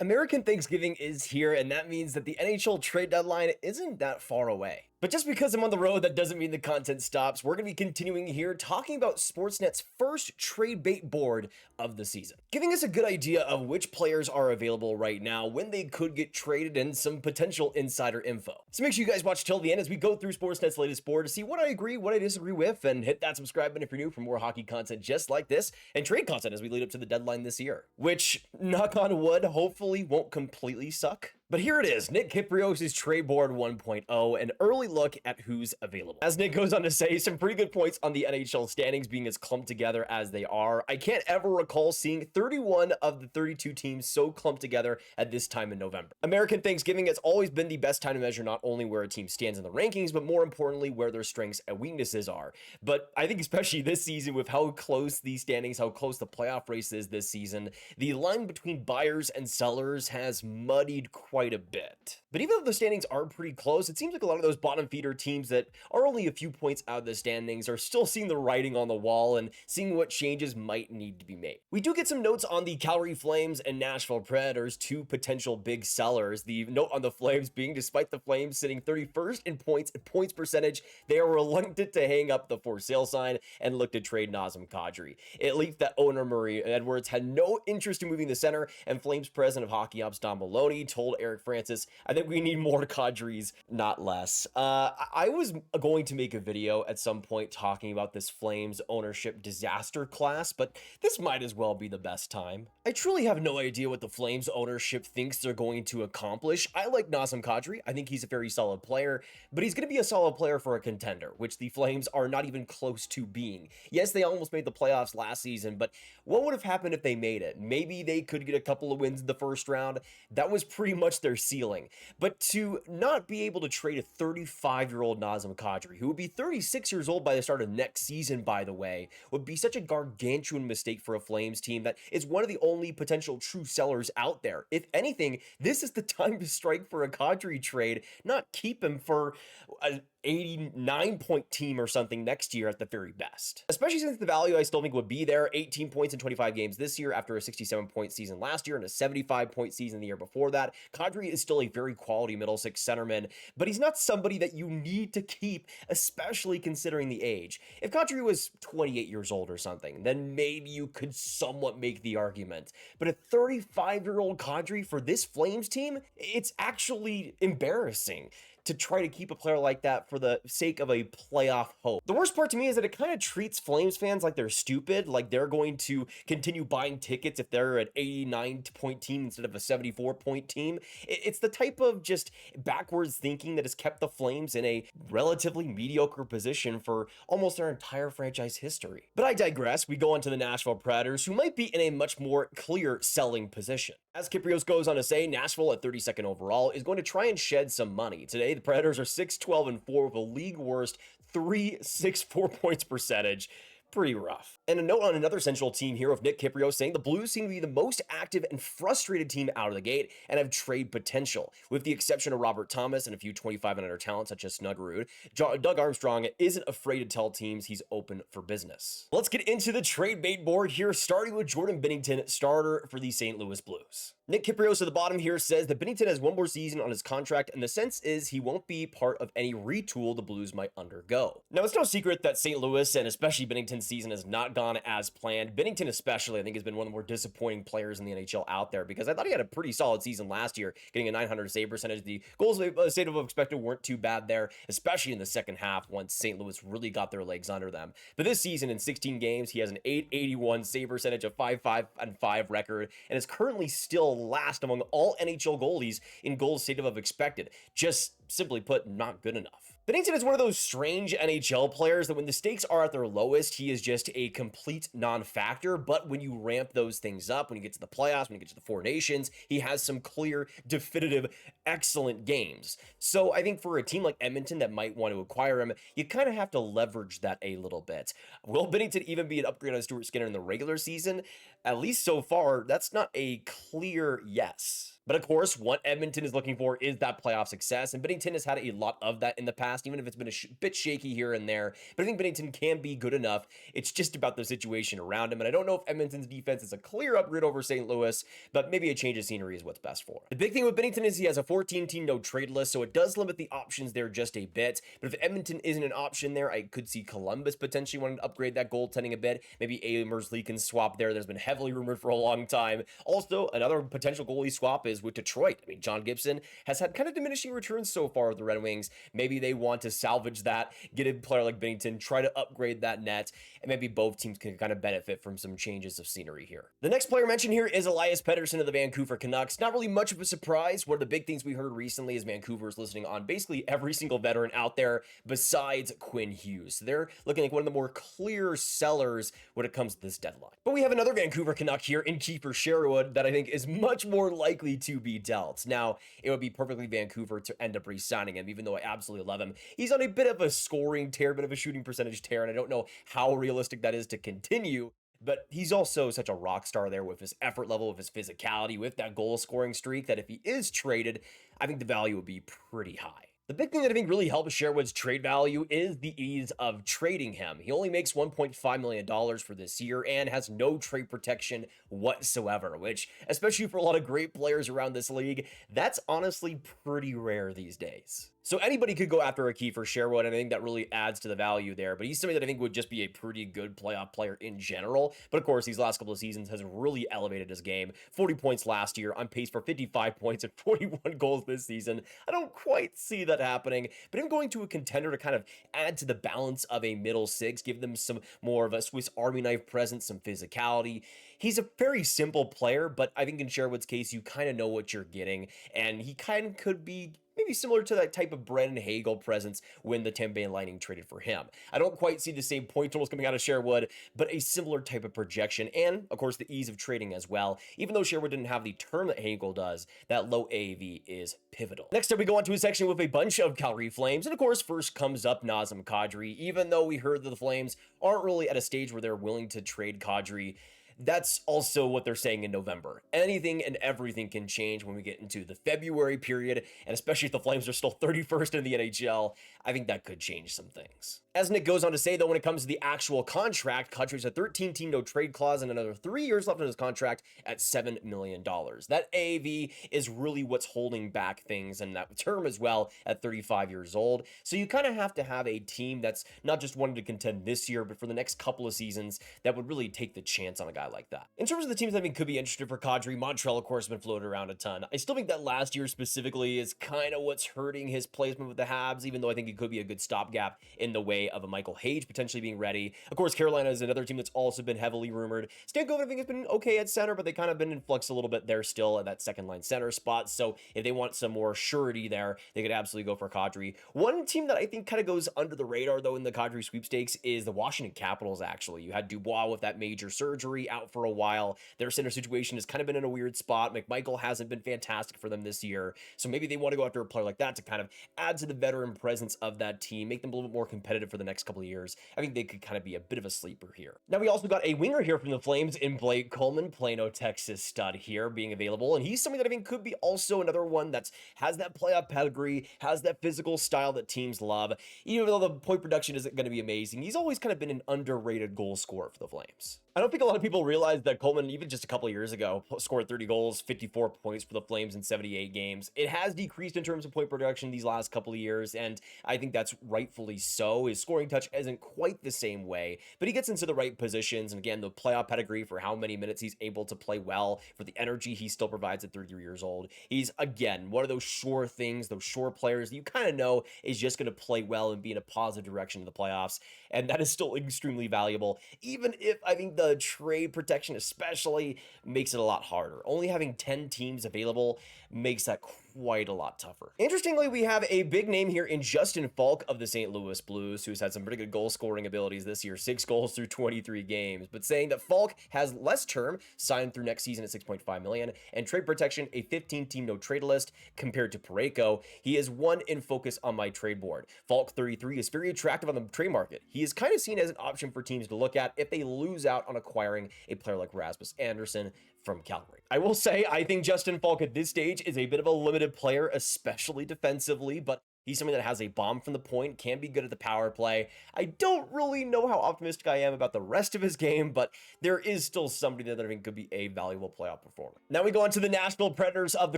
American Thanksgiving is here, and that means that the NHL trade deadline isn't that far away. But just because I'm on the road, that doesn't mean the content stops. We're going to be continuing here talking about Sportsnet's first trade bait board of the season, giving us a good idea of which players are available right now, when they could get traded, and some potential insider info. So make sure you guys watch till the end as we go through Sportsnet's latest board to see what I agree, what I disagree with, and hit that subscribe button if you're new for more hockey content just like this, and trade content as we lead up to the deadline this year, which, knock on wood, hopefully won't completely suck. But here it is, Nick Kypreos' trade board 1.0, an early look at who's available. As Nick goes on to say, some pretty good points on the NHL standings being as clumped together as they are. I can't ever recall seeing 31 of the 32 teams so clumped together at this time in November. American Thanksgiving has always been the best time to measure not only where a team stands in the rankings, but more importantly, where their strengths and weaknesses are. But I think especially this season, with how close these standings, how close the playoff race is this season, the line between buyers and sellers has muddied quite a bit. But even though the standings are pretty close, it seems like a lot of those bottom feeder teams that are only a few points out of the standings are still seeing the writing on the wall and seeing what changes might need to be made. We do get some notes on the Calgary Flames and Nashville Predators, two potential big sellers. The note on the Flames being, despite the Flames sitting 31st in points and points percentage, they are reluctant to hang up the for sale sign and look to trade Nazem Kadri. It leaked that owner Murray Edwards had no interest in moving the center, and Flames president of hockey ops Don Maloney told Eric Francis, "I think we need more Kadris, not less." I was going to make a video at some point talking about this Flames ownership disaster class, but this might as well be the best time. I truly have no idea what the Flames ownership thinks they're going to accomplish. I like Nazem Kadri. I think he's a very solid player, but he's going to be a solid player for a contender, which the Flames are not even close to being. Yes, they almost made the playoffs last season, but what would have happened if they made it? Maybe they could get a couple of wins in the first round. That was pretty much their ceiling. But to not be able to trade a 35-year-old Nazem Kadri, who would be 36 years old by the start of next season, by the way, would be such a gargantuan mistake for a Flames team that is one of the only potential true sellers out there. If anything, this is the time to strike for a Kadri trade, not keep him for a 89-point team or something next year at the very best. Especially since the value I still think would be there. 18 points in 25 games this year after a 67-point season last year and a 75-point season the year before that. Kadri is still a very quality middle six centerman, but he's not somebody that you need to keep, especially considering the age. If Kadri was 28 years old or something, then maybe you could somewhat make the argument. But a 35-year-old Kadri for this Flames team, it's actually embarrassing to try to keep a player like that for the sake of a playoff hope. The worst part to me is that it kind of treats Flames fans like they're stupid, like they're going to continue buying tickets if they're an 89-point team instead of a 74-point team. It's the type of just backwards thinking that has kept the Flames in a relatively mediocre position for almost their entire franchise history. But I digress. We go on to the Nashville Predators, who might be in a much more clear selling position. As Kypreos goes on to say, Nashville at 32nd overall is going to try and shed some money. Today, the Predators are 6-12-4 with a league worst 3.64 points percentage. Pretty rough. And a note on another central team here of Nick Kypreos saying the Blues seem to be the most active and frustrated team out of the gate and have trade potential. With the exception of Robert Thomas and a few 25 and under talents such as Snuggerud, Doug Armstrong isn't afraid to tell teams he's open for business. Let's get into the trade bait board here, starting with Jordan Binnington, starter for the St. Louis Blues. Nick Kypreos at the bottom here says that Binnington has one more season on his contract, and the sense is he won't be part of any retool the Blues might undergo. Now, it's no secret that St. Louis, and especially Binnington's season, has not gone as planned. Binnington especially, I think, has been one of the more disappointing players in the NHL out there, because I thought he had a pretty solid season last year, getting a 900 save percentage. The goals State of expected weren't too bad there, especially in the second half once St. Louis really got their legs under them. But this season, in 16 games, he has an 881 save percentage, a 5-5-5 record, and is currently still last among all NHL goalies in goals State of expected. Just simply put, not good enough. Binnington is one of those strange NHL players that when the stakes are at their lowest, he is just a complete non-factor, but when you ramp those things up, when you get to the playoffs, when you get to the Four Nations, he has some clear, definitive, excellent games. So I think for a team like Edmonton that might want to acquire him, you kind of have to leverage that a little bit. Will Binnington even be an upgrade on Stuart Skinner in the regular season? At least so far, that's not a clear yes. But of course, what Edmonton is looking for is that playoff success, and Binnington has had a lot of that in the past, even if it's been a bit shaky here and there. But I think Binnington can be good enough. It's just about the situation around him, and I don't know if Edmonton's defense is a clear upgrade over St. Louis, but maybe a change of scenery is what's best for him. The big thing with Binnington is he has a 14-team no-trade list, so it does limit the options there just a bit. But if Edmonton isn't an option there, I could see Columbus potentially wanting to upgrade that goaltending a bit. Maybe Amers-Lee can swap there. There's been heavily rumored for a long time. Also, another potential goalie swap is with Detroit. I mean, John Gibson has had kind of diminishing returns so far with the Red Wings. Maybe they want to salvage that, get a player like Binnington, try to upgrade that net, and maybe both teams can kind of benefit from some changes of scenery here. The next player mentioned here is Elias Pettersson of the Vancouver Canucks. Not really much of a surprise. One of the big things we heard recently is Vancouver is listening on basically every single veteran out there besides Quinn Hughes. So they're looking like one of the more clear sellers when it comes to this deadline. But we have another Vancouver Canuck here in Kiefer Sherwood that I think is much more likely to be dealt. Now, it would be perfectly Vancouver to end up re-signing him, even though I absolutely love him. He's on a bit of a scoring tear, a bit of a shooting percentage tear, and I don't know how realistic that is to continue. But he's also such a rock star there with his effort level, with his physicality, with that goal scoring streak, that if he is traded, I think the value would be pretty high. The big thing that I think really helps Sherwood's trade value is the ease of trading him. He only makes $1.5 million for this year and has no trade protection whatsoever, which, especially for a lot of great players around this league, that's honestly pretty rare these days. So anybody could go after a Kiefer Sherwood, and I think that really adds to the value there. But he's somebody that I think would just be a pretty good playoff player in general. But of course, these last couple of seasons has really elevated his game. 40 points last year, on pace for 55 points and 41 goals this season. I don't quite see that happening, but him going to a contender to kind of add to the balance of a middle six, give them some more of a Swiss Army knife presence, some physicality. He's a very simple player, but I think in Sherwood's case, you kind of know what you're getting, and he kind of could be maybe similar to that type of Brennan Hagel presence when the Tampa Bay Lightning traded for him. I don't quite see the same point totals coming out of Sherwood, but a similar type of projection, and of course the ease of trading as well. Even though Sherwood didn't have the term that Hagel does, that low AAV is pivotal. Next up, we go on to a section with a bunch of Calgary Flames, and of course first comes up Nazem Kadri. Even though we heard that the Flames aren't really at a stage where they're willing to trade Kadri, that's also what they're saying in November. Anything and everything can change when we get into the February period, and especially if the Flames are still 31st in the NHL, I think that could change some things. As Nick goes on to say, though, when it comes to the actual contract, Kadri's a 13-team no-trade clause and another 3 years left on his contract at $7 million. That AAV is really what's holding back things, and that term as well at 35 years old. So you kind of have to have a team that's not just wanting to contend this year, but for the next couple of seasons that would really take the chance on a guy like that. In terms of the teams that I think could be interested for Kadri, Montreal, of course, has been floated around a ton. I still think that last year specifically is kind of what's hurting his placement with the Habs, even though I think it could be a good stopgap in the way of a Michael Hage potentially being ready. Of course, Carolina is another team that's also been heavily rumored. Stamkos, I think, has been okay at center, but they kind of been in flux a little bit there still at that second line center spot. So if they want some more surety there, they could absolutely go for Kadri. One team that I think kind of goes under the radar, though, in the Kadri sweepstakes is the Washington Capitals, actually. You had Dubois with that major surgery out for a while. Their center situation has kind of been in a weird spot. McMichael hasn't been fantastic for them this year. So maybe they want to go after a player like that to kind of add to the veteran presence of that team, make them a little bit more competitive for the next couple of years. I think they could kind of be a bit of a sleeper here. Now, we also got a winger here from the Flames in Blake Coleman, Plano, Texas stud here being available. And he's something that I think could be also another one that has that playoff pedigree, has that physical style that teams love. Even though the point production isn't going to be amazing, he's always kind of been an underrated goal scorer for the Flames. I don't think a lot of people realize that Coleman, even just a couple of years ago, scored 30 goals, 54 points for the Flames in 78 games. It has decreased in terms of point production these last couple of years, and I think that's rightfully so. His scoring touch isn't quite the same way, but he gets into the right positions, and again, the playoff pedigree for how many minutes he's able to play well, for the energy he still provides at 33 years old. He's, again, one of those sure things, those sure players that you kind of know is just going to play well and be in a positive direction in the playoffs, and that is still extremely valuable, even if I think the trade protection especially makes it a lot harder. Only having 10 teams available makes that quite a lot tougher. Interestingly, we have a big name here in Justin Falk of the St. Louis Blues, who's had some pretty good goal scoring abilities this year, 6 goals through 23 games, but saying that Falk has less term, signed through next season at $6.5 million, and trade protection, a 15-team no-trade list compared to Parayko. He is one in focus on my trade board. Falk, 33, is very attractive on the trade market. He is kind of seen as an option for teams to look at if they lose out on acquiring a player like Rasmus Anderson, from Calgary. I will say, I think Justin Falk at this stage is a bit of a limited player, especially defensively, but he's something that has a bomb from the point, can be good at the power play. I don't really know how optimistic I am about the rest of his game, but there is still somebody there that I think could be a valuable playoff performer. Now we go on to the Nashville Predators of the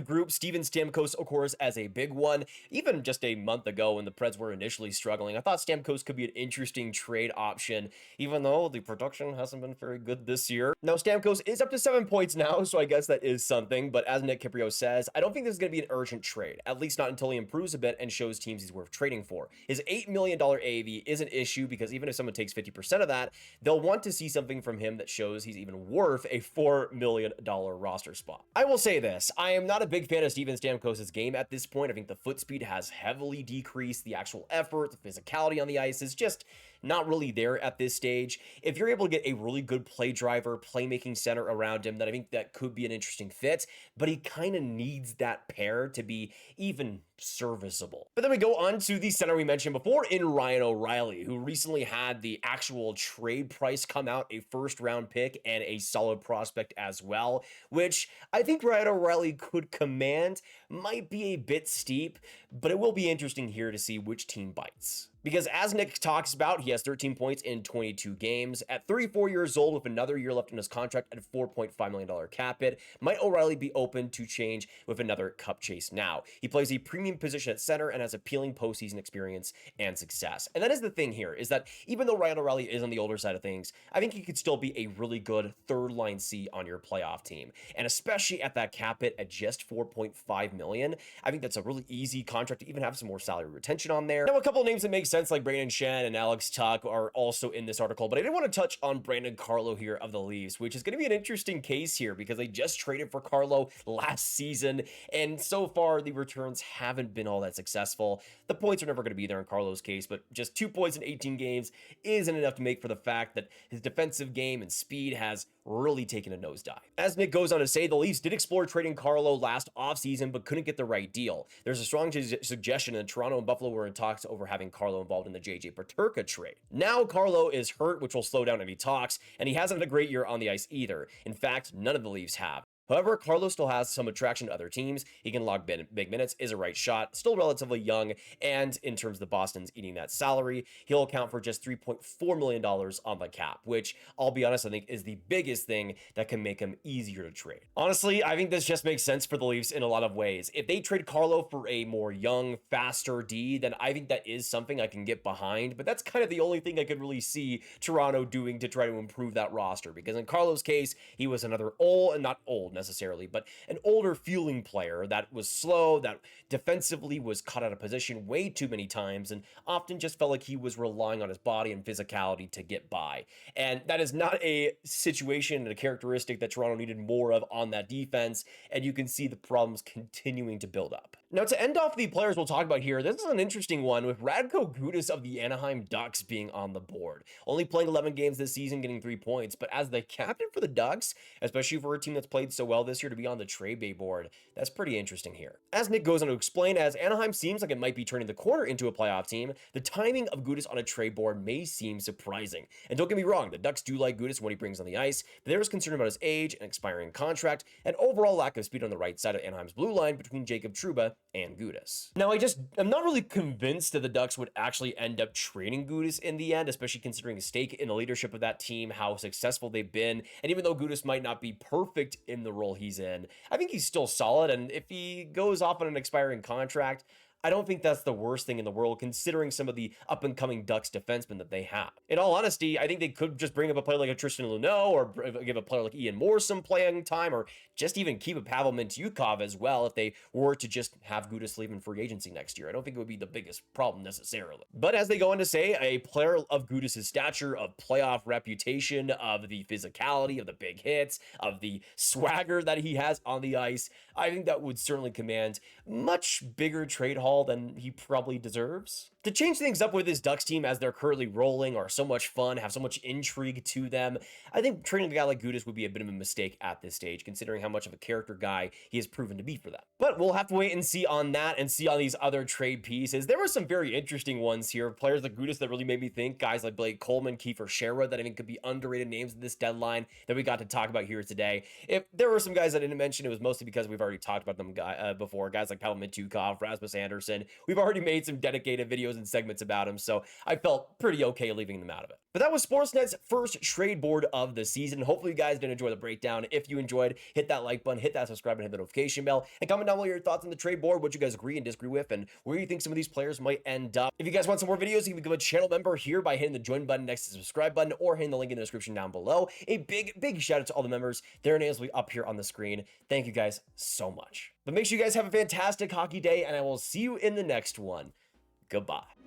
group. Steven Stamkos, of course, as a big one. Even just a month ago when the Preds were initially struggling, I thought Stamkos could be an interesting trade option, even though the production hasn't been very good this year. Now Stamkos is up to 7 points now, so I guess that is something, but as Nick Kiprio says, I don't think this is going to be an urgent trade, at least not until he improves a bit and shows teams he's worth trading for. His $8 million AAV is an issue because even if someone takes 50% of that, they'll want to see something from him that shows he's even worth a $4 million roster spot. I will say this, I am not a big fan of Steven Stamkos' game at this point. I think the foot speed has heavily decreased. The actual effort, the physicality on the ice is just not really there at this stage. If you're able to get a really good play driver, playmaking center around him, then I think that could be an interesting fit, but he kind of needs that pair to be even serviceable. But then we go on to the center we mentioned before in Ryan O'Reilly, who recently had the actual trade price come out, a first round pick and a solid prospect as well, which I think Ryan O'Reilly could command. Might be a bit steep, but it will be interesting here to see which team bites. Because as Nick talks about, he has 13 points in 22 games. At 34 years old, with another year left in his contract at a $4.5 million cap hit, might O'Reilly be open to change with another cup chase now? He plays a premium position at center and has appealing postseason experience and success. And that is the thing here, is that even though Ryan O'Reilly is on the older side of things, I think he could still be a really good third line C on your playoff team. And especially at that cap hit at just $4.5 million, I think that's a really easy contract to even have some more salary retention on there. Now, a couple of names that make sense, like Brandon Shen and Alex Tuck, are also in this article, but I did want to touch on Brandon Carlo here of the Leafs, which is going to be an interesting case here because they just traded for Carlo last season, and so far the returns haven't been all that successful. The points are never going to be there in Carlo's case, but just 2 points in 18 games isn't enough to make for the fact that his defensive game and speed has really taken a nosedive. As Nick goes on to say, the Leafs did explore trading Carlo last offseason, but couldn't get the right deal. There's a strong suggestion that Toronto and Buffalo were in talks over having Carlo involved in the JJ Peterka trade. Now Carlo is hurt, which will slow down any talks, and he hasn't had a great year on the ice either. In fact, none of the Leafs have. However, Carlo still has some attraction to other teams. He can log big minutes, is a right shot, still relatively young, and in terms of the Boston's eating that salary, he'll account for just $3.4 million on the cap, which, I'll be honest, I think is the biggest thing that can make him easier to trade. Honestly, I think this just makes sense for the Leafs in a lot of ways. If they trade Carlo for a more young, faster D, then I think that is something I can get behind, but that's kind of the only thing I could really see Toronto doing to try to improve that roster, because in Carlo's case, he was another not old necessarily, but an older fueling player that was slow, that defensively was caught out of position way too many times, and often just felt like he was relying on his body and physicality to get by. And that is not a situation and a characteristic that Toronto needed more of on that defense, and you can see the problems continuing to build up. Now, to end off the players we'll talk about here, this is an interesting one with Radko Gudas of the Anaheim Ducks being on the board. Only playing 11 games this season, getting 3 points, but as the captain for the Ducks, especially for a team that's played so well this year, to be on the trade bay board, that's pretty interesting here. As Nick goes on to explain, as Anaheim seems like it might be turning the corner into a playoff team, the timing of Gudas on a trade board may seem surprising. And don't get me wrong, the Ducks do like Gudas when he brings on the ice, but there is concern about his age, an expiring contract, and overall lack of speed on the right side of Anaheim's blue line between Jacob Trouba and Gudas. Now, I'm not really convinced that the Ducks would actually end up trading Gudas in the end, especially considering his stake in the leadership of that team, how successful they've been, and even though Gudas might not be perfect in the role he's in, I think he's still solid, and if he goes off on an expiring contract, I don't think that's the worst thing in the world, considering some of the up-and-coming Ducks defensemen that they have. In all honesty, I think they could just bring up a player like a Tristan Luneau, or give a player like Ian Moore some playing time, or just even keep a Pavel Mintyukov as well if they were to just have Gudas leave in free agency next year. I don't think it would be the biggest problem necessarily. But as they go on to say, a player of Gudas' stature, of playoff reputation, of the physicality, of the big hits, of the swagger that he has on the ice, I think that would certainly command much bigger trade haul haul than he probably deserves. To change things up with his Ducks team as they're currently rolling, are so much fun, have so much intrigue to them, I think trading a guy like Gudas would be a bit of a mistake at this stage, considering how much of a character guy he has proven to be for them. But we'll have to wait and see on that and see on these other trade pieces. There were some very interesting ones here. Players like Gudas that really made me think. Guys like Blake Coleman, Kiefer Sherwood that I think could be underrated names at this deadline that we got to talk about here today. If there were some guys I didn't mention, it was mostly because we've already talked about them before. Guys like Pavel Mintyukov, Rasmus Andersson. We've already made some dedicated videos and segments about him, so I felt pretty okay leaving them out of it. But that was Sportsnet's first trade board of the season. Hopefully you guys did enjoy the breakdown. If you enjoyed, hit that like button, hit that subscribe, and hit the notification bell, and comment down below your thoughts on the trade board, what you guys agree and disagree with, and where you think some of these players might end up. If you guys want some more videos, you can become a channel member here by hitting the join button next to the subscribe button, or hitting the link in the description down below. A big shout out to all the members. Their names will be up here on the screen. Thank you guys so much. But make sure you guys have a fantastic hockey day, and I will see you in the next one. Goodbye.